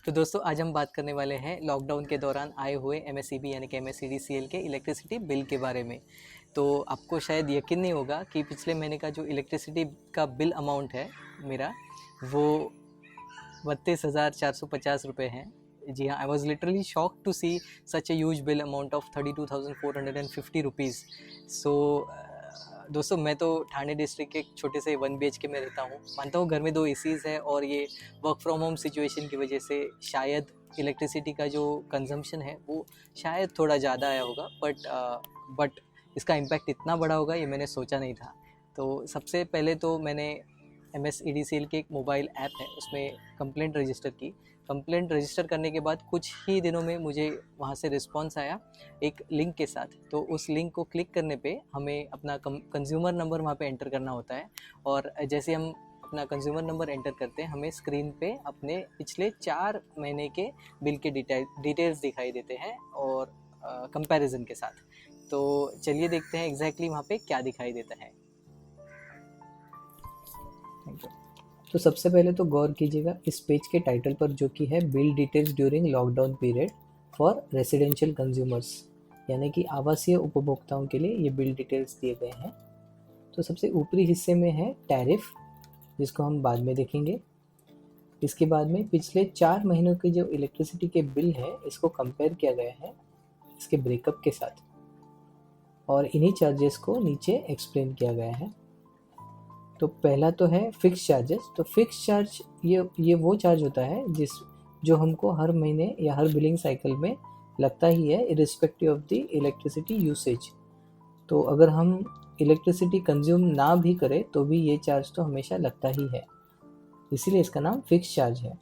तो दोस्तों आज हम बात करने वाले हैं लॉकडाउन के दौरान आए हुए एमएसईबी यानी कि एमएसईडीसीएल के इलेक्ट्रिसिटी बिल के बारे में। तो आपको शायद यकीन नहीं होगा कि पिछले महीने का जो इलेक्ट्रिसिटी का बिल अमाउंट है मेरा, वो 32,450 रुपये है। जी हाँ, I was literally shock to see such a huge bill amount of 32,450 rupees. So दोस्तों मैं तो ठाणे डिस्ट्रिक्ट के एक छोटे से 1 BHK में रहता हूँ। मानता हूँ घर में 2 ACs है और ये वर्क फ्रॉम होम सिचुएशन की वजह से शायद इलेक्ट्रिसिटी का जो कंजम्पशन है वो शायद थोड़ा ज़्यादा आया होगा, बट इसका इम्पैक्ट इतना बड़ा होगा ये मैंने सोचा नहीं था। तो सबसे पहले तो मैंने MSEDCL के एक मोबाइल ऐप है उसमें कंप्लेंट रजिस्टर की। कंप्लेंट रजिस्टर करने के बाद कुछ ही दिनों में मुझे वहाँ से रिस्पांस आया एक लिंक के साथ। तो उस लिंक को क्लिक करने पे हमें अपना कंज्यूमर नंबर वहाँ पे एंटर करना होता है, और जैसे हम अपना कंज्यूमर नंबर एंटर करते हैं हमें स्क्रीन पे अपने पिछले 4 महीने के बिल के डिटेल्स दिखाई देते हैं और कंपैरिजन के साथ। तो चलिए देखते हैं एग्जैक्टली वहाँ पे क्या दिखाई देता है। तो सबसे पहले तो गौर कीजिएगा इस पेज के टाइटल पर, जो कि है bill details during lockdown period for residential consumers, यानी कि आवासीय उपभोक्ताओं के लिए ये बिल डिटेल्स दिए गए हैं। तो सबसे ऊपरी हिस्से में है टैरिफ, जिसको हम बाद में देखेंगे। इसके बाद में पिछले 4 महीनों के जो इलेक्ट्रिसिटी के बिल है इसको कंपेयर किया गया है इसके ब्रेकअप के साथ, और इन्हीं चार्जेस को नीचे एक्सप्लेन किया गया है। तो पहला तो है फिक्स चार्जेस। तो फिक्स चार्ज ये वो चार्ज होता है जो हमको हर महीने या हर बिलिंग साइकिल में लगता ही है, irrespective of the electricity usage. तो अगर हम इलेक्ट्रिसिटी कंज्यूम ना भी करें तो भी ये चार्ज तो हमेशा लगता ही है, इसीलिए इसका नाम फिक्स चार्ज है।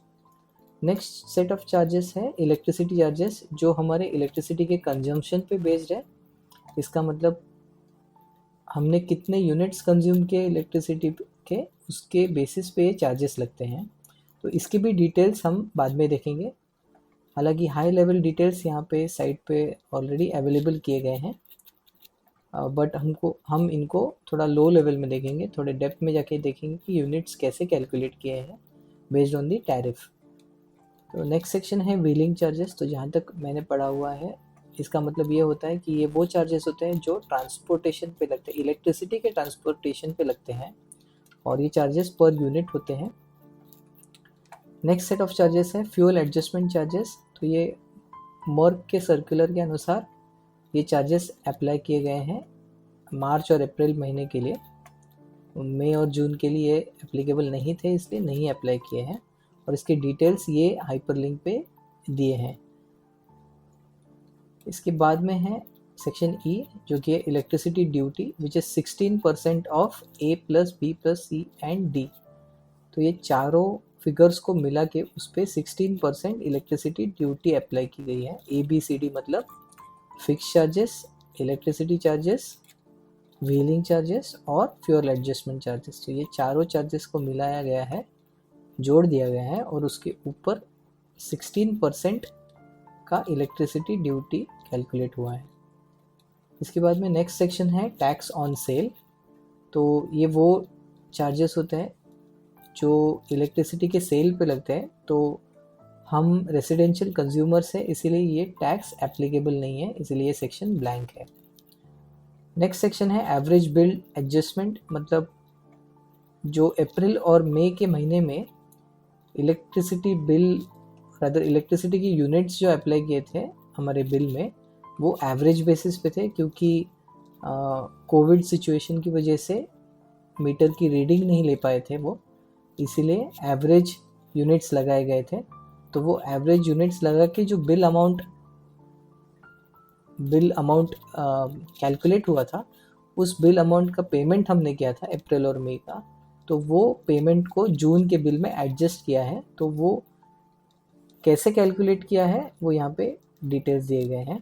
नेक्स्ट सेट ऑफ चार्जेस है इलेक्ट्रिसिटी चार्जेस, जो हमारे इलेक्ट्रिसिटी के कंजम्पशन पे बेस्ड है। इसका मतलब हमने कितने यूनिट्स कंज्यूम किए इलेक्ट्रिसिटी के, उसके बेसिस पे ये चार्जेस लगते हैं। तो इसकी भी डिटेल्स हम बाद में देखेंगे। हालांकि हाई लेवल डिटेल्स यहाँ पे साइट पे ऑलरेडी अवेलेबल किए गए हैं, बट हम इनको थोड़ा लो लेवल में देखेंगे, थोड़े डेप्थ में जाके देखेंगे कि यूनिट्स कैसे कैलकुलेट किए हैं बेस्ड ऑन दी टैरिफ। तो नेक्स्ट सेक्शन है व्हीलिंग चार्जेस। तो जहाँ तक मैंने पढ़ा हुआ है, इसका मतलब ये होता है कि ये वो चार्जेस होते हैं जो ट्रांसपोर्टेशन पे लगते हैं, इलेक्ट्रिसिटी के ट्रांसपोर्टेशन पे लगते हैं, और ये चार्जेस पर यूनिट होते हैं। नेक्स्ट सेट ऑफ चार्जेस है फ्यूल एडजस्टमेंट चार्जेस। तो ये मर्क के सर्कुलर के अनुसार ये चार्जेस अप्लाई किए गए हैं मार्च और अप्रैल महीने के लिए। मई और जून के लिए एप्लीकेबल नहीं थे, इसलिए नहीं अप्लाई किए हैं, और इसके डिटेल्स ये हाइपरलिंक पे दिए हैं। इसके बाद में है सेक्शन ई, जो कि है electricity duty, which is 16% of A plus B plus C and D. तो ये चारों फिगर्स को मिला के उस पर 16% इलेक्ट्रिसिटी ड्यूटी अप्लाई की गई है। ए बी सी डी मतलब fix charges, electricity charges, wheeling charges और फ्यूल एडजस्टमेंट चार्जेस। तो ये चारों चार्जेस को मिलाया गया है, जोड़ दिया गया है, और उसके ऊपर 16% का इलेक्ट्रिसिटी ड्यूटी कैलकुलेट हुआ है। इसके बाद में नेक्स्ट सेक्शन है टैक्स ऑन सेल। तो ये वो चार्जेस होते हैं जो इलेक्ट्रिसिटी के सेल पे लगते हैं। तो हम रेसिडेंशियल कंज्यूमर्स हैं, इसीलिए ये टैक्स एप्लीकेबल नहीं है, इसीलिए ये सेक्शन ब्लैंक है। नेक्स्ट सेक्शन है एवरेज बिल एडजस्टमेंट, मतलब जो अप्रैल और मई के महीने में इलेक्ट्रिसिटी की यूनिट्स जो अप्लाई किए थे हमारे बिल में, वो एवरेज बेसिस पे थे, क्योंकि कोविड सिचुएशन की वजह से मीटर की रीडिंग नहीं ले पाए थे वो, इसीलिए एवरेज यूनिट्स लगाए गए थे। तो वो एवरेज यूनिट्स लगा के जो बिल अमाउंट कैलकुलेट हुआ था, उस बिल अमाउंट का पेमेंट हमने किया था अप्रैल और मई का, तो वो पेमेंट को जून के बिल में एडजस्ट किया है। तो वो कैसे कैलकुलेट किया है वो यहाँ पे डिटेल्स दिए गए हैं,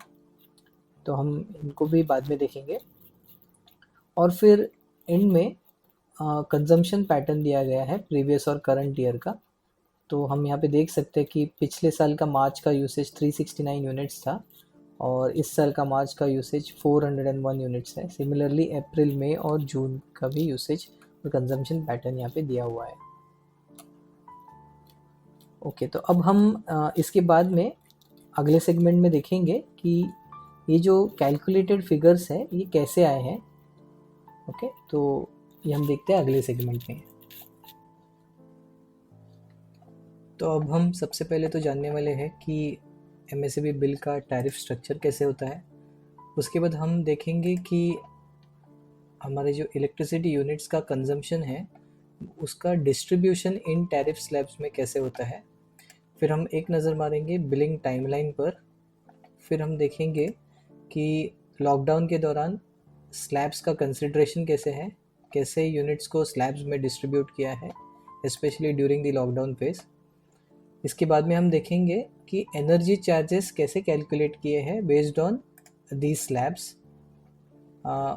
तो हम इनको भी बाद में देखेंगे। और फिर एंड में कंजम्पशन पैटर्न दिया गया है प्रीवियस और करंट ईयर का। तो हम यहाँ पे देख सकते हैं कि पिछले साल का मार्च का यूसेज 369 यूनिट्स था, और इस साल का मार्च का यूसेज 401 यूनिट्स है। सिमिलरली अप्रैल, मई और जून का भी यूसेज और कंजम्पशन पैटर्न यहाँ पे दिया हुआ है। ओके, तो अब हम इसके बाद में अगले सेगमेंट में देखेंगे कि ये जो कैलकुलेटेड फिगर्स है ये कैसे आए हैं। ओके, तो ये हम देखते हैं अगले सेगमेंट में। तो अब हम सबसे पहले तो जानने वाले हैं कि एमएसईबी बिल का टैरिफ स्ट्रक्चर कैसे होता है। उसके बाद हम देखेंगे कि हमारे जो इलेक्ट्रिसिटी यूनिट्स का कंजम्पशन है उसका डिस्ट्रीब्यूशन इन टैरिफ स्लैब्स में कैसे होता है। फिर हम एक नज़र मारेंगे बिलिंग टाइमलाइन पर। फिर हम देखेंगे कि लॉकडाउन के दौरान स्लैब्स का कंसिड्रेशन कैसे है, कैसे यूनिट्स को स्लैब्स में डिस्ट्रीब्यूट किया है specially during the lockdown phase. इसके बाद में हम देखेंगे कि एनर्जी चार्जेस कैसे कैलकुलेट किए हैं बेस्ड ऑन दी स्लैब्स।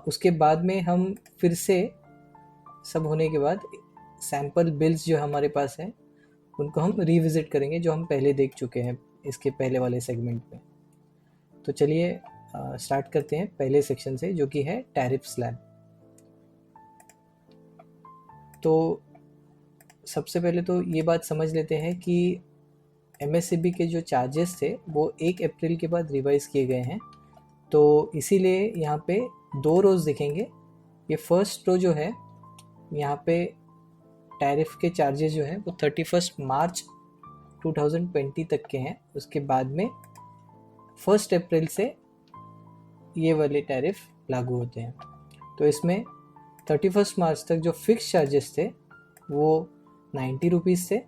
उसके बाद में हम फिर से सब होने के बाद सैम्पल बिल्स जो हमारे पास हैं उनको हम रिविज़िट करेंगे जो हम पहले देख चुके हैं इसके पहले वाले सेगमेंट में। तो चलिए स्टार्ट करते हैं पहले सेक्शन से जो कि है टैरिफ स्लैब। तो सबसे पहले तो ये बात समझ लेते हैं कि एमएसईबी के जो चार्जेस थे वो 1 अप्रैल के बाद रिवाइज किए गए हैं। तो इसीलिए यहाँ पे 2 रोज़ दिखेंगे। ये फर्स्ट रो जो है यहाँ पे टैरिफ के चार्जेस जो हैं वो 31 मार्च 2020 तक के हैं। उसके बाद में 1 अप्रैल से ये वाले टैरिफ लागू होते हैं। तो इसमें 31 मार्च तक जो फिक्स चार्जेस थे वो 90 रुपीज़ थे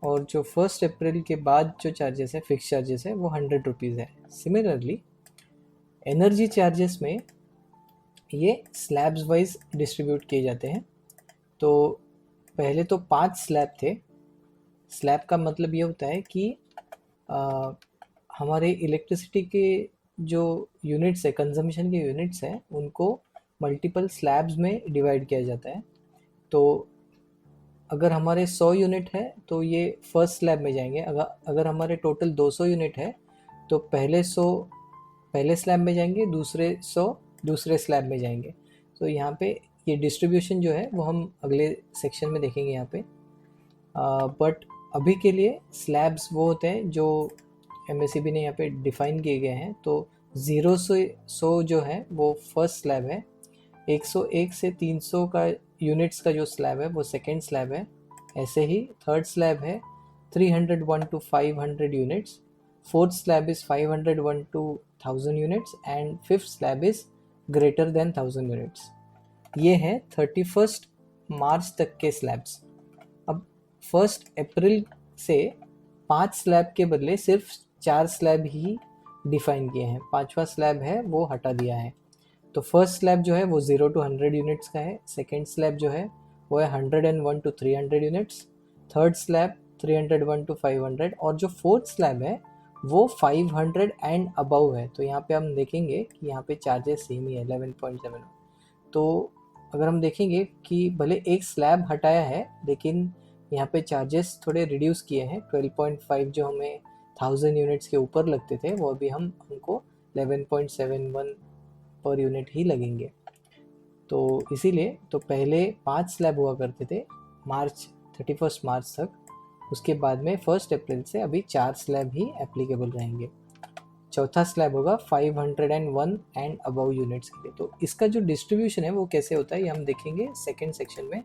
और जो 1 अप्रैल के बाद जो चार्जेस है फिक्स चार्जेस है वो 100 रुपीज़ है। सिमिलरली एनर्जी चार्जेस में ये स्लैब्स वाइज डिस्ट्रीब्यूट किए जाते हैं। तो पहले तो 5 स्लैब थे। स्लैब का मतलब ये होता है कि हमारे इलेक्ट्रिसिटी के जो यूनिट्स है, कंजम्पशन के यूनिट्स हैं, उनको मल्टीपल स्लैब्स में डिवाइड किया जाता है। तो अगर हमारे 100 यूनिट है तो ये फर्स्ट स्लैब में जाएंगे। अगर हमारे टोटल 200 यूनिट है तो पहले 100 पहले स्लैब में जाएंगे, दूसरे 100 दूसरे स्लैब में जाएंगे। तो यहाँ पे ये डिस्ट्रीब्यूशन जो है वो हम अगले सेक्शन में देखेंगे यहाँ पे। बट अभी के लिए स्लैब्स वो होते हैं जो एमएसईबी ने यहाँ पे डिफ़ाइन किए गए हैं। तो 0 से 100 जो है वो फर्स्ट स्लैब है, 101 से 300 का यूनिट्स का जो स्लैब है वो सेकेंड स्लैब है। ऐसे ही थर्ड स्लैब है 301 to 500 units, fourth slab is 501 to 1000 units and fifth slab is greater than 1000 units. ये है 31 मार्च तक के स्लैब्स। अब 1 अप्रैल से 5 स्लैब के बदले सिर्फ 4 स्लैब ही डिफाइन किए हैं। 5वां स्लैब है वो हटा दिया है। तो फर्स्ट स्लैब जो है वो 0 to 100 यूनिट्स का है। सेकेंड स्लैब जो है वो है 101 to 300 units. Third slab 301 to 500 और जो फोर्थ स्लैब है वो 500 एंड अबव है। तो यहाँ पे हम देखेंगे कि यहाँ पे चार्जेस सेम ही है 11.7। तो अगर हम देखेंगे कि भले एक स्लैब हटाया है लेकिन यहाँ पे चार्जेस थोड़े रिड्यूस किए हैं। 12.5 जो हमें 1000 यूनिट्स के ऊपर लगते थे वो अभी हमको 11.71 पर यूनिट ही लगेंगे। तो इसीलिए तो पहले 5 स्लैब हुआ करते थे 31 मार्च तक। उसके बाद में 1 अप्रैल से अभी 4 स्लैब ही एप्लीकेबल रहेंगे। चौथा स्लैब होगा 501 एंड अबव यूनिट्स के लिए। तो इसका जो डिस्ट्रीब्यूशन है वो कैसे होता है ये हम देखेंगे सेकेंड सेक्शन में।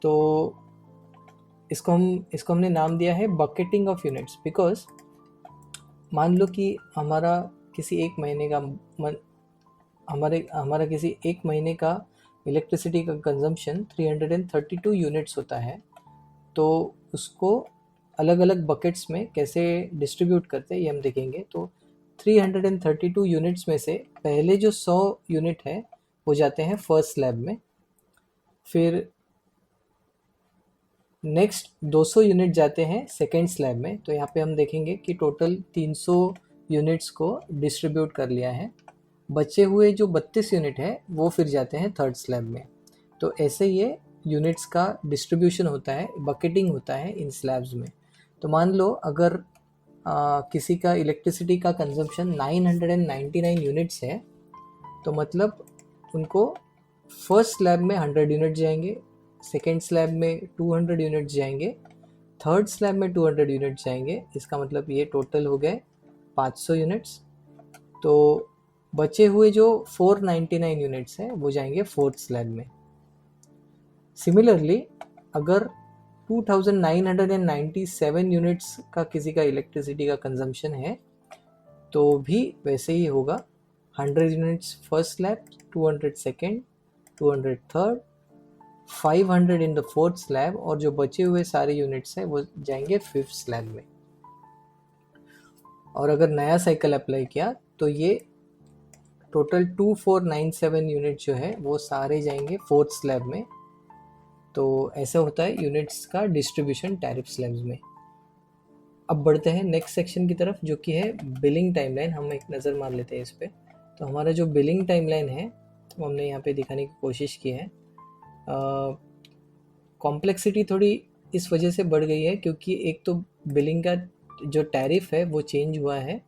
तो इसको हमने नाम दिया है बकेटिंग ऑफ यूनिट्स। बिकॉज मान लो कि हमारा किसी एक महीने का इलेक्ट्रिसिटी का कंजम्पशन 332 यूनिट्स होता है। तो उसको अलग अलग बकेट्स में कैसे डिस्ट्रीब्यूट करते हैं ये हम देखेंगे। तो 332 यूनिट्स में से पहले जो 100 यूनिट है वो जाते हैं फर्स्ट स्लैब में। फिर नेक्स्ट 200 यूनिट जाते हैं सेकेंड स्लैब में। तो यहाँ पे हम देखेंगे कि टोटल 300 यूनिट्स को डिस्ट्रीब्यूट कर लिया है। बचे हुए जो 32 यूनिट है वो फिर जाते हैं थर्ड स्लैब में। तो ऐसे ये यूनिट्स का डिस्ट्रीब्यूशन होता है, बकेटिंग होता है इन स्लैब्स में। तो मान लो अगर किसी का इलेक्ट्रिसिटी का कंजम्पशन 999 यूनिट्स है तो मतलब उनको फर्स्ट स्लैब में 100 यूनिट जाएंगे, सेकेंड स्लैब में 200 यूनिट्स जाएंगे, थर्ड स्लैब में 200 यूनिट्स जाएंगे, इसका मतलब ये टोटल हो गए 500 यूनिट्स। तो बचे हुए जो 499 यूनिट्स हैं वो जाएंगे फोर्थ स्लैब में। सिमिलरली अगर 2997 यूनिट्स का किसी का इलेक्ट्रिसिटी का कंजम्पशन है तो भी वैसे ही होगा, 100 units first slab, 200 second, 200 third, 500 in the fourth slab, और जो बचे हुए सारे यूनिट्स हैं वो जाएंगे फिफ्थ स्लैब में। और अगर नया साइकिल अप्लाई किया तो ये टोटल 2497 यूनिट जो है वो सारे जाएंगे फोर्थ स्लैब में। तो ऐसा होता है यूनिट्स का डिस्ट्रीब्यूशन टैरिफ स्लैब्स में। अब बढ़ते हैं नेक्स्ट सेक्शन की तरफ जो कि है बिलिंग टाइमलाइन। हम एक नज़र मार लेते हैं इस पर। तो हमारा जो बिलिंग टाइमलाइन है वो हमने यहाँ पे दिखाने की कोशिश की है। कॉम्प्लेक्सिटी थोड़ी इस वजह से बढ़ गई है क्योंकि एक तो बिलिंग का जो टैरिफ है वो चेंज हुआ है,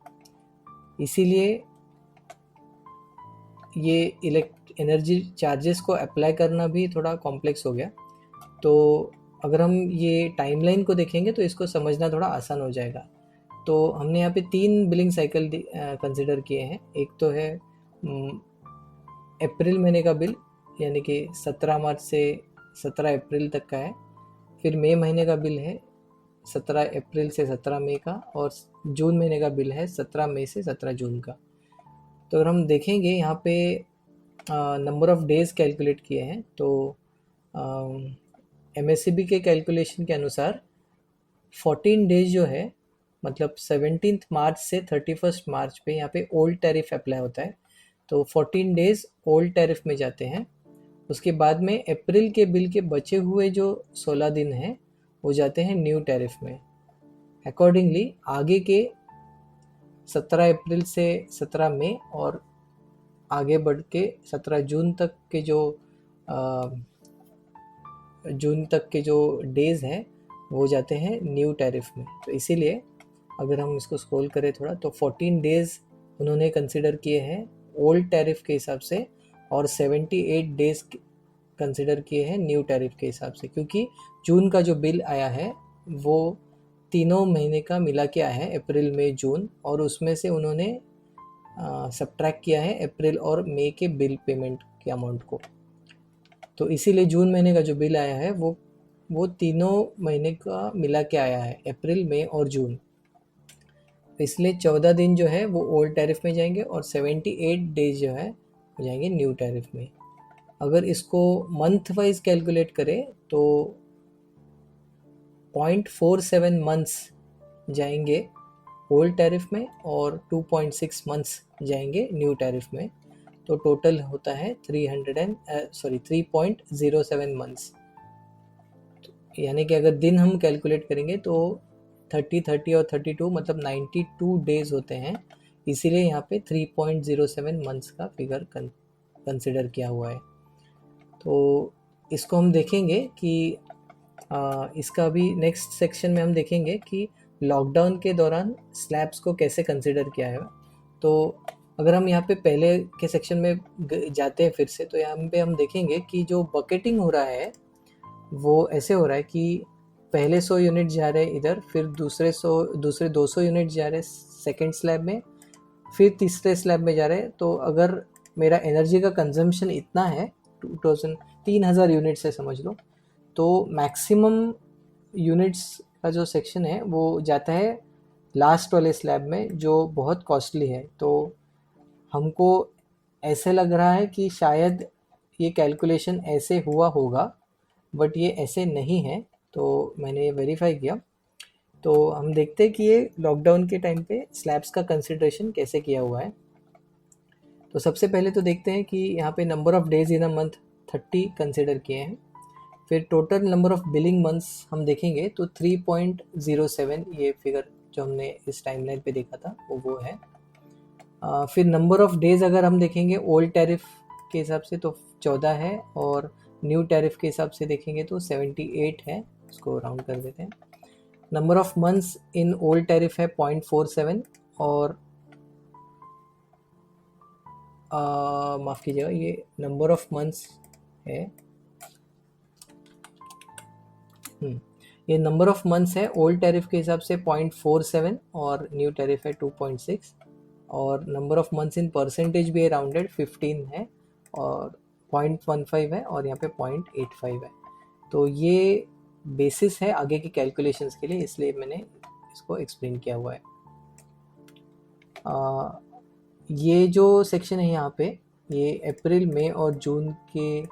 इसीलिए ये एनर्जी चार्जेस को अप्लाई करना भी थोड़ा कॉम्प्लेक्स हो गया। तो अगर हम ये टाइमलाइन को देखेंगे तो इसको समझना थोड़ा आसान हो जाएगा। तो हमने यहाँ पे 3 बिलिंग साइकिल कंसिडर किए हैं। एक तो है अप्रैल महीने का बिल, यानी कि 17 मार्च से 17 अप्रैल तक का है। फिर मई महीने का बिल है 17 अप्रैल से 17 मई का, और जून महीने का बिल है 17 मई से 17 जून का। तो अगर हम देखेंगे यहाँ पे नंबर ऑफ डेज कैलकुलेट किए हैं तो MSCB के कैलकुलेशन के अनुसार 14 डेज जो है, मतलब 17 मार्च से 31 मार्च पे यहाँ पे ओल्ड टैरिफ अप्लाई होता है। तो 14 डेज ओल्ड टैरिफ में जाते हैं। उसके बाद में अप्रैल के बिल के बचे हुए जो 16 दिन हैं वो जाते हैं न्यू टैरिफ में। अकॉर्डिंगली आगे के 17 अप्रैल से 17 मई और आगे बढ़ के 17 जून तक के जो डेज़ हैं वो जाते हैं न्यू टैरिफ में। तो इसीलिए अगर हम इसको स्क्रॉल करें थोड़ा तो 14 डेज़ उन्होंने कंसिडर किए हैं ओल्ड टैरिफ के हिसाब से, और 78 डेज़ कंसिडर किए हैं न्यू टैरिफ के हिसाब से, क्योंकि जून का जो बिल आया है वो तीनों महीने का मिला के आया है, अप्रैल मई जून, और उसमें से उन्होंने सब्ट्रैक्ट किया है अप्रैल और मई के बिल पेमेंट के अमाउंट को। तो इसीलिए जून महीने का जो बिल आया है वो तीनों महीने का मिला के आया है, अप्रैल मई और जून। इसलिए 14 दिन जो है वो ओल्ड टैरिफ में जाएंगे और 78 डेज जो है वो जाएंगे न्यू टैरिफ में। अगर इसको मंथ वाइज कैलकुलेट करें तो 0.47 मंथ्स जाएंगे ओल्ड टैरिफ में और 2.6 मंथ्स जाएंगे न्यू टैरिफ में। तो टोटल होता है 3.07 मंथ्स। यानी कि अगर दिन हम कैलकुलेट करेंगे तो 30 और 32 मतलब 92 डेज होते हैं, इसीलिए यहाँ पे 3.07 मंथ्स का फिगर कंसिडर किया हुआ है। तो इसको हम देखेंगे कि इसका भी नेक्स्ट सेक्शन में हम देखेंगे कि लॉकडाउन के दौरान स्लैब्स को कैसे कंसिडर किया है। तो अगर हम यहाँ पे पहले के सेक्शन में जाते हैं फिर से, तो यहाँ पे हम देखेंगे कि जो बकेटिंग हो रहा है वो ऐसे हो रहा है कि पहले 100 यूनिट जा रहे हैं इधर, फिर दूसरे 200 यूनिट जा रहे हैं सेकेंड स्लैब में, फिर तीसरे स्लैब में जा रहे हैं। तो अगर मेरा एनर्जी का कंजम्पशन इतना है 3000 यूनिट्स है समझ लो, तो मैक्सिमम यूनिट्स का जो सेक्शन है वो जाता है लास्ट वाले स्लैब में जो बहुत कॉस्टली है। तो हमको ऐसे लग रहा है कि शायद ये कैलकुलेशन ऐसे हुआ होगा, बट ये ऐसे नहीं है। तो मैंने वेरीफाई किया, तो हम देखते हैं कि ये लॉकडाउन के टाइम पे स्लैब्स का कंसिडरेशन कैसे किया हुआ है। तो सबसे पहले तो देखते हैं कि यहाँ पे number of days in a month 30 consider किए हैं। फिर total number of billing months हम देखेंगे तो 3.07 ये फिगर जो हमने इस टाइमलाइन पे देखा था वो है। फिर नंबर ऑफ़ डेज़ अगर हम देखेंगे ओल्ड टैरिफ के हिसाब से तो 14 है, और न्यू टैरिफ के हिसाब से देखेंगे तो 78 है, इसको राउंड कर देते हैं। Number of months in old tariff है 0.47, और माफ़ कीजिएगा ये नंबर ऑफ़ मंथ्स है। ये नंबर ऑफ मंथ्स है, ओल्ड टैरिफ के हिसाब से 0.47 और न्यू टैरिफ है 2.6, और number of months in percentage भी है राउंडेड 15 है, और 0.15 है, और यहाँ पे 0.85 है। तो ये बेसिस है आगे की कैलकुलेशंस के लिए, इसलिए मैंने इसको एक्सप्लेन किया हुआ है। ये जो सेक्शन है यहाँ पे, ये अप्रैल, मई और जून के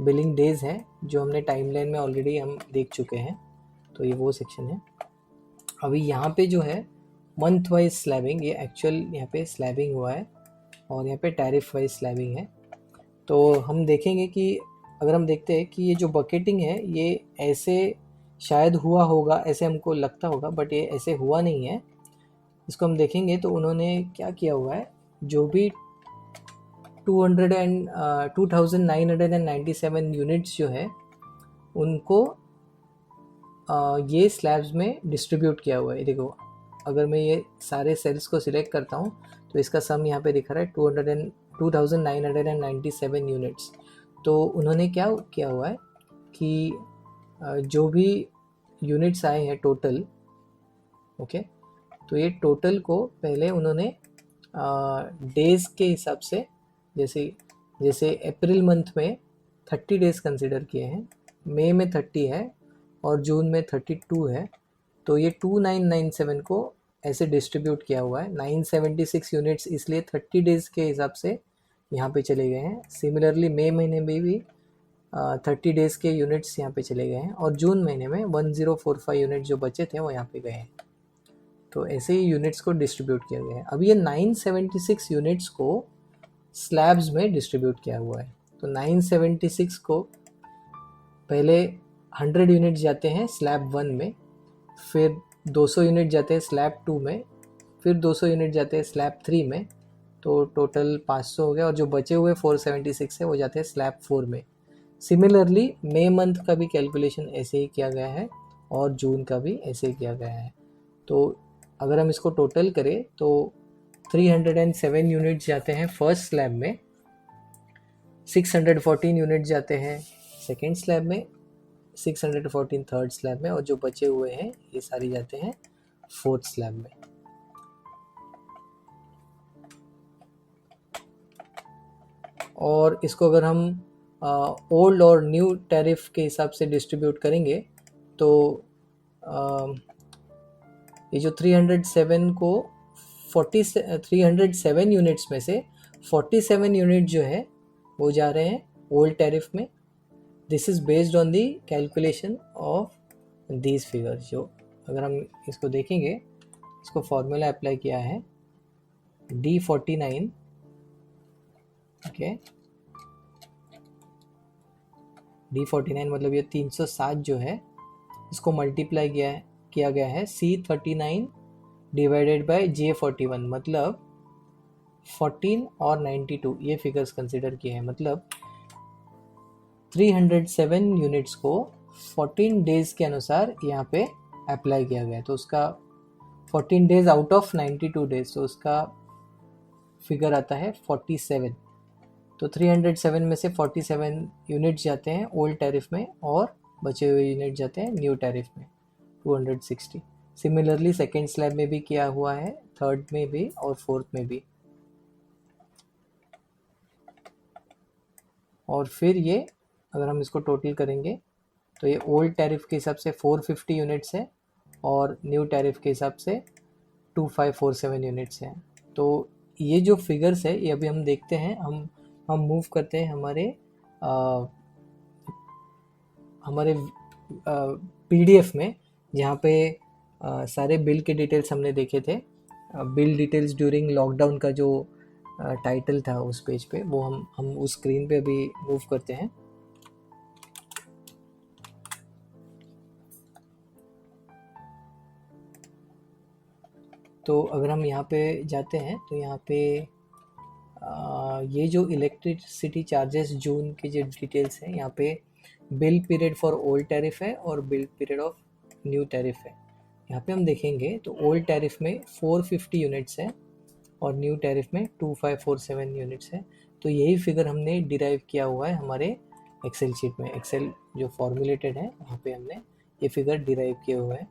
बिलिंग डेज हैं जो हमने टाइमलाइन में ऑलरेडी हम देख चुके हैं, तो ये वो सेक्शन है। अभी यहाँ पे जो है मंथ वाइज स्लैबिंग, ये एक्चुअल यहाँ पे स्लैबिंग हुआ है और यहाँ पे टैरिफ वाइज स्लैबिंग है। तो हम देखेंगे कि अगर हम देखते हैं कि ये जो बकेटिंग है ये ऐसे शायद हुआ होगा, ऐसे हमको लगता होगा, बट ये ऐसे हुआ नहीं है। इसको हम देखेंगे तो उन्होंने क्या किया हुआ है, जो भी 2997 यूनिट्स जो है उनको ये स्लैब्स में डिस्ट्रीब्यूट किया हुआ है। देखो, अगर मैं ये सारे सेल्स को सिलेक्ट करता हूँ तो इसका सम यहाँ पे दिख रहा है 2997 यूनिट्स। तो उन्होंने क्या किया हुआ है कि जो भी यूनिट्स आए हैं टोटल, ओके, तो ये टोटल को पहले उन्होंने डेज़ के हिसाब से, जैसे अप्रैल मंथ में 30 डेज़ कंसिडर किए हैं, मई में 30 है और जून में 32 है, तो ये 2997 को ऐसे डिस्ट्रीब्यूट किया हुआ है। 976 यूनिट्स इसलिए 30 डेज़ के हिसाब से यहाँ पे चले गए हैं। सिमिलरली मई महीने में भी 30 डेज़ के यूनिट्स यहाँ पे चले गए हैं, और जून महीने में 1045 यूनिट जो बचे थे वो यहाँ पे गए हैं। तो ऐसे ही यूनिट्स को डिस्ट्रीब्यूट किया गया है। अब ये 976 यूनिट्स को स्लैब्स में डिस्ट्रीब्यूट किया हुआ है। तो 976 को पहले 100 यूनिट जाते हैं स्लैब 1 में, फिर 200 यूनिट जाते हैं स्लैब 2 में, फिर 200 यूनिट जाते हैं स्लैब 3 में, तो टोटल 500 हो गया, और जो बचे हुए 476 है वो जाते हैं स्लैब 4 में। सिमिलरली मई मंथ का भी कैलकुलेशन ऐसे ही किया गया है और जून का भी ऐसे ही किया गया है। तो अगर हम इसको टोटल करें तो 307 यूनिट जाते हैं फर्स्ट स्लैब में, 614 यूनिट जाते हैं सेकेंड स्लैब में, 614 थर्ड स्लैब में, और जो बचे हुए हैं ये सारी जाते हैं फोर्थ स्लैब में। और इसको अगर हम ओल्ड और न्यू टैरिफ के हिसाब से डिस्ट्रीब्यूट करेंगे तो ये जो 307 को 307 यूनिट्स में से 47 यूनिट जो है वो जा रहे हैं ओल्ड टैरिफ में। This is based on the calculation of these figures. जो अगर हम इसको देखेंगे, इसको फॉर्मूला अप्लाई किया है D49, ओके, D49 मतलब ये 307 जो है इसको मल्टीप्लाई किया गया है C39 डिवाइडेड बाय J41, मतलब 14 और 92 ये फिगर्स कंसिडर किए हैं। मतलब 307 यूनिट्स को 14 डेज के अनुसार यहाँ पे अप्लाई किया गया है। तो उसका 14 डेज आउट ऑफ 92 डेज, तो उसका फिगर आता है 47। तो 307 में से 47 यूनिट जाते हैं ओल्ड टैरिफ में और बचे हुए यूनिट जाते हैं न्यू टैरिफ में 260। सिमिलरली सेकेंड स्लैब में भी किया हुआ है, थर्ड में भी और फोर्थ में भी। और फिर ये अगर हम इसको टोटल करेंगे तो ये ओल्ड टैरिफ के हिसाब से 450 यूनिट्स है और न्यू टैरिफ के हिसाब से 2547 यूनिट्स हैं। तो ये जो फिगर्स है ये अभी हम देखते हैं, हम मूव करते हैं हमारे PDF में, जहाँ पे सारे बिल के डिटेल्स हमने देखे थे। बिल डिटेल्स ड्यूरिंग लॉकडाउन का जो टाइटल था उस पेज पे, वो हम उस स्क्रीन पे अभी मूव करते हैं। तो अगर हम यहाँ पे जाते हैं तो यहाँ पे ये जो इलेक्ट्रिसिटी चार्जेस जून की जो डिटेल्स हैं, यहाँ पे bill period for old tariff है और bill period of new tariff है। यहाँ पे हम देखेंगे तो ओल्ड टैरिफ में 450 यूनिट्स है और न्यू टैरिफ में 2547 यूनिट्स है। तो यही फिगर हमने डिराइव किया हुआ है हमारे एक्सेल शीट में। एक्सेल जो फॉर्मुलेटेड है वहाँ पे हमने ये फिगर डिराइव किए हुए हैं।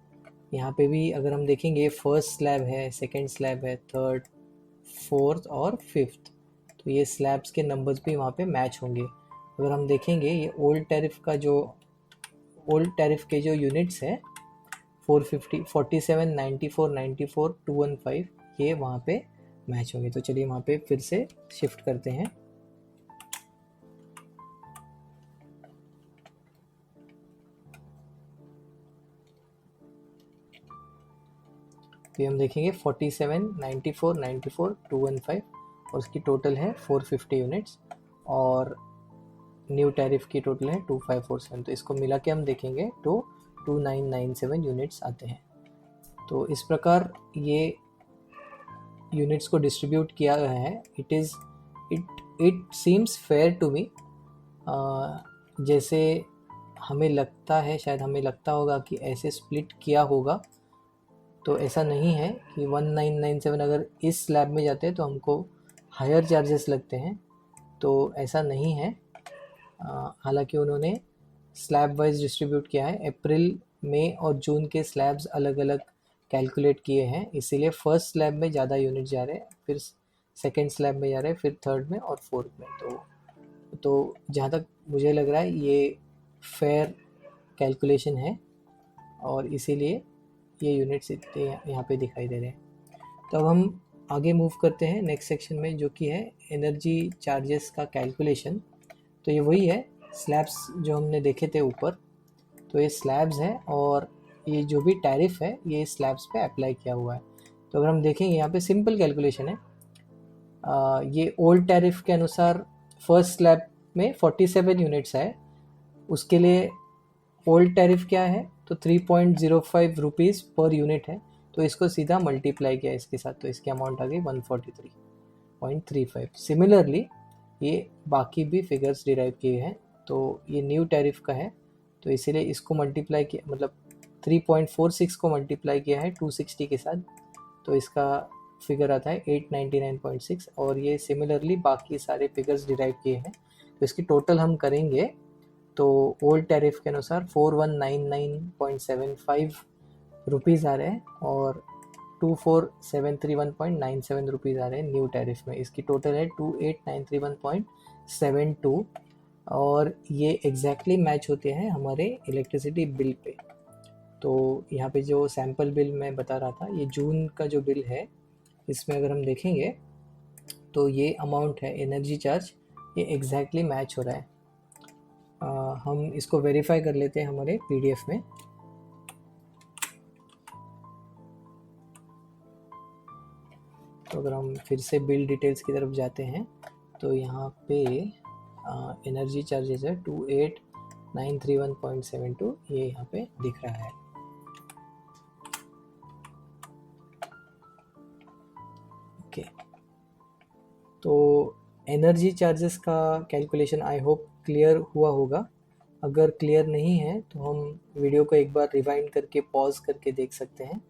यहाँ पे भी अगर हम देखेंगे फर्स्ट स्लैब है, सेकंड स्लैब है, थर्ड, फोर्थ और फिफ्थ, तो ये स्लैब्स के नंबर्स भी वहाँ पे मैच होंगे। अगर हम देखेंगे ये ओल्ड टैरिफ के जो यूनिट्स हैं 450, 47, 94, 94, 215, ये वहाँ पे मैच होंगे। तो चलिए वहाँ पे फिर से शिफ्ट करते हैं। तो हम देखेंगे 47, 94, 94, 215 और उसकी टोटल है 450 यूनिट्स और न्यू टैरिफ की टोटल है 2547। तो इसको मिला के हम देखेंगे तो 2997 यूनिट्स आते हैं। तो इस प्रकार ये यूनिट्स को डिस्ट्रीब्यूट किया गया है। It seems fair to me. जैसे हमें लगता है, शायद हमें लगता होगा कि ऐसे स्प्लिट किया होगा, तो ऐसा नहीं है कि 1997 अगर इस स्लैब में जाते हैं तो हमको हायर चार्जेस लगते हैं, तो ऐसा नहीं है। हालांकि उन्होंने स्लैब वाइज डिस्ट्रीब्यूट किया है। अप्रैल, मई और जून के स्लैब्स अलग अलग कैलकुलेट किए हैं, इसीलिए फर्स्ट स्लैब में ज़्यादा यूनिट जा रहे हैं, फिर सेकेंड स्लैब में जा रहे हैं, फिर थर्ड में और फोर्थ में। तो जहाँ तक मुझे लग रहा है ये फेयर कैलकुलेशन है और इसीलिए ये यूनिट्स इतने यहाँ पे दिखाई दे रहे हैं। तो अब हम आगे मूव करते हैं नेक्स्ट सेक्शन में, जो कि है एनर्जी चार्जेस का कैलकुलेशन। तो ये वही है स्लैब्स जो हमने देखे थे ऊपर, तो ये स्लैब्स है और ये जो भी टैरिफ है ये स्लैब्स पे अप्लाई किया हुआ है। तो अगर हम देखेंगे यहाँ पे सिंपल कैलकुलेशन है। ये ओल्ड टैरिफ के अनुसार फर्स्ट स्लैब में 47 यूनिट्स है, उसके लिए ओल्ड टैरिफ क्या है तो 3.05 रुपीज़ पर यूनिट है। तो इसको सीधा मल्टीप्लाई किया इसके साथ, तो इसकी अमाउंट आ गई 143.35। सिमिलरली ये बाकी भी फिगर्स डिराइव किए हैं। तो ये न्यू टैरिफ का है, तो इसीलिए इसको मल्टीप्लाई किया, मतलब 3.46 को मल्टीप्लाई किया है 260 के साथ, तो इसका फिगर आता है 899.6। और ये सिमिलरली बाकी सारे फिगर्स डिराइव किए हैं, तो इसकी टोटल हम करेंगे तो ओल्ड टैरिफ के अनुसार 4199.75 रुपीज़ आ रहे हैं और 24731.97 रुपीज़ आ रहे हैं न्यू टैरिफ में। इसकी टोटल है 28931.72 और ये एग्जैक्टली मैच होते हैं हमारे इलेक्ट्रिसिटी बिल पे। तो यहाँ पे जो सैम्पल बिल मैं बता रहा था, ये जून का जो बिल है, इसमें अगर हम देखेंगे तो ये अमाउंट है एनर्जी चार्ज, ये एग्जैक्टली मैच हो रहा है। हम इसको वेरीफाई कर लेते हैं हमारे पीडीएफ में। तो अगर हम फिर से बिल डिटेल्स की तरफ जाते हैं तो यहाँ पे एनर्जी चार्जेस है 28931.72, ये यहाँ पे दिख रहा है। ओके, तो एनर्जी चार्जेस का कैलकुलेशन आई होप क्लियर हुआ होगा। अगर क्लियर नहीं है तो हम वीडियो को एक बार रिवाइंड करके पॉज करके देख सकते हैं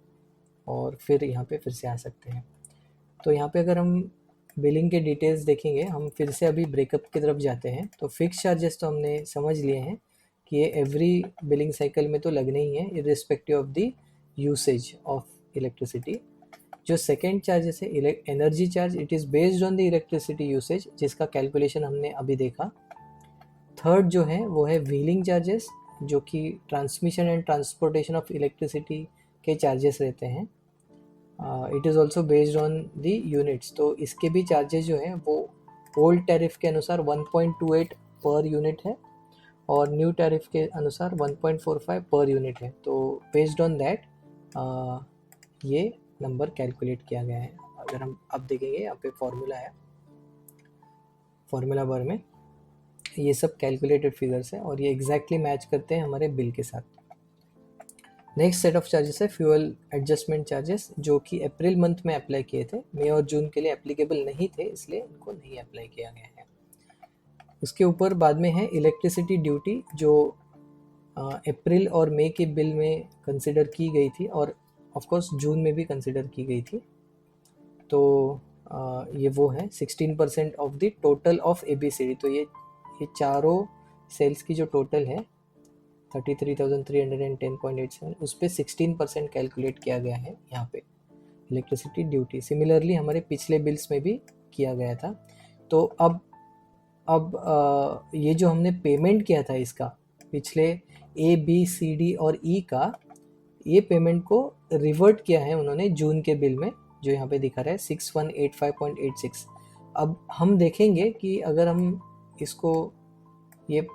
और फिर यहाँ पे फिर से आ सकते हैं। तो यहाँ पे अगर हम बिलिंग के डिटेल्स देखेंगे, हम फिर से अभी ब्रेकअप की तरफ जाते हैं। तो फिक्स चार्जेस तो हमने समझ लिए हैं कि ये एवरी बिलिंग साइकिल में तो लगने ही है, irrespective of the usage of electricity. जो सेकेंड चार्जेस है energy charge, it is based on the electricity usage, जिसका कैलकुलेशन हमने अभी देखा। थर्ड जो है वो है व्हीलिंग चार्जेस, जो कि transmission and transportation of electricity के चार्जेस रहते हैं। It is also based on the units, तो इसके भी चार्जेस जो हैं वो ओल्ड टैरिफ के अनुसार 1.28 पर यूनिट है और न्यू टैरिफ के अनुसार 1.45 पर यूनिट है। तो बेस्ड ऑन दैट ये नंबर कैलकुलेट किया गया है। अगर हम अब देखेंगे यहाँ पे फॉर्मूला है, फॉर्मूला बार में ये सब कैलकुलेटेड फिगर्स हैं और ये एग्जैक्टली मैच करते हैं हमारे बिल के साथ। नेक्स्ट सेट ऑफ चार्जेस है फ्यूल एडजस्टमेंट चार्जेस, जो कि अप्रैल मंथ में अप्लाई किए थे, मई और जून के लिए एप्लीकेबल नहीं थे, इसलिए इनको नहीं अप्लाई किया गया है। उसके ऊपर बाद में है इलेक्ट्रिसिटी ड्यूटी, जो अप्रैल और मई के बिल में कंसिडर की गई थी और ऑफ कोर्स जून में भी कंसिडर की गई थी। तो ये वो है 16% of the total of ABCD। तो ये चारों सेल्स की जो टोटल है 33,310.87 उस पर 16% कैलकुलेट किया गया है यहाँ पे इलेक्ट्रिसिटी ड्यूटी। सिमिलरली हमारे पिछले बिल्स में भी किया गया था। तो अब ये जो हमने पेमेंट किया था इसका पिछले A, B, C, D और E का, ये पेमेंट को रिवर्ट किया है उन्होंने जून के बिल में, जो यहाँ पे दिखा रहा है 6185.86। अब हम देखेंगे कि अगर हम इसको ये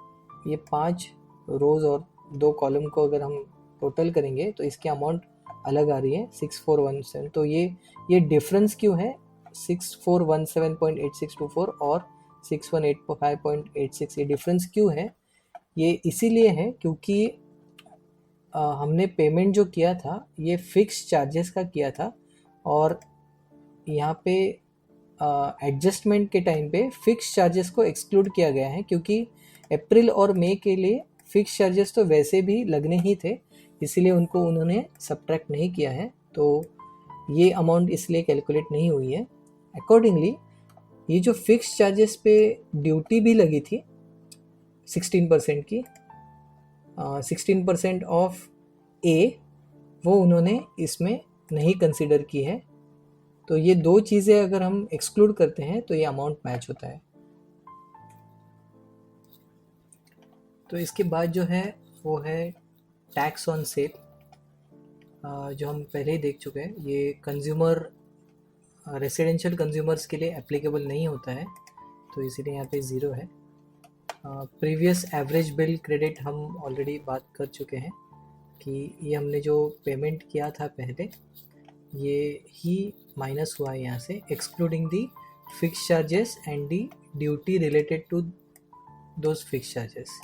5 रोज और 2 कॉलम को अगर हम टोटल करेंगे तो इसकी अमाउंट अलग आ रही है 6417। तो ये डिफरेंस क्यों है 6417.8624 और 6185.86, ये डिफरेंस क्यों है? ये इसीलिए है क्योंकि हमने पेमेंट जो किया था ये फिक्स चार्जेस का किया था, और यहाँ पे एडजस्टमेंट के टाइम पे फिक्स चार्जेस को एक्सक्लूड किया गया है, क्योंकि अप्रैल और मई के लिए फिक्स चार्जेस तो वैसे भी लगने ही थे, इसीलिए उनको उन्होंने सब्ट्रैक्ट नहीं किया है। तो ये अमाउंट इसलिए कैलकुलेट नहीं हुई है। अकॉर्डिंगली ये जो फिक्स चार्जेस पे ड्यूटी भी लगी थी 16% की, 16% ऑफ ए, वो उन्होंने इसमें नहीं कंसिडर की है। तो ये 2 चीज़ें अगर हम एक्सक्लूड करते हैं तो ये अमाउंट मैच होता है। तो इसके बाद जो है वो है टैक्स ऑन सेल, जो हम पहले ही देख चुके हैं। ये कंज्यूमर रेसिडेंशियल कंज्यूमर्स के लिए एप्लीकेबल नहीं होता है, तो इसीलिए यहाँ पे 0 है। प्रीवियस एवरेज बिल क्रेडिट हम ऑलरेडी बात कर चुके हैं कि ये हमने जो पेमेंट किया था पहले, ये ही माइनस हुआ है यहाँ से, excluding the fix charges and the duty related to those fix charges.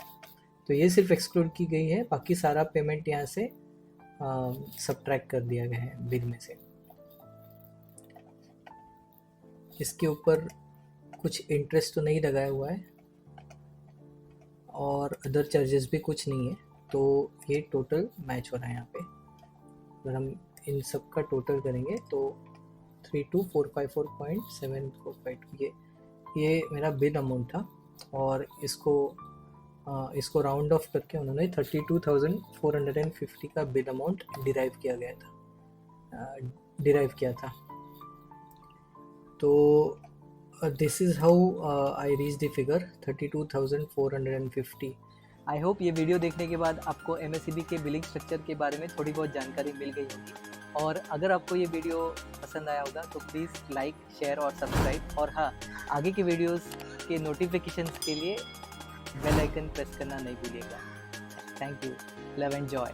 तो ये सिर्फ एक्सक्लूड की गई है, बाकी सारा पेमेंट यहाँ से सब्ट्रैक्ट कर दिया गया है बिल में से। इसके ऊपर कुछ इंटरेस्ट तो नहीं लगाया हुआ है और अदर चार्जेस भी कुछ नहीं है, तो ये टोटल मैच हो रहा है यहाँ पे। अगर हम इन सब का टोटल करेंगे तो 32454.745, ये मेरा बिल अमाउंट था, और इसको राउंड ऑफ करके उन्होंने 32,450 का बिल अमाउंट डिराइव किया था। तो this is how I reach the figure 32,450। I hope ये वीडियो देखने के बाद आपको MSEB के बिलिंग स्ट्रक्चर के बारे में थोड़ी बहुत जानकारी मिल गई होगी, और अगर आपको ये वीडियो पसंद आया होगा तो प्लीज़ लाइक, शेयर और सब्सक्राइब, और हाँ, आगे के वीडियोस के नोटिफिकेशंस के लिए बेल आइकन प्रेस करना नहीं भूलिएगा। Thank you, love and Joy.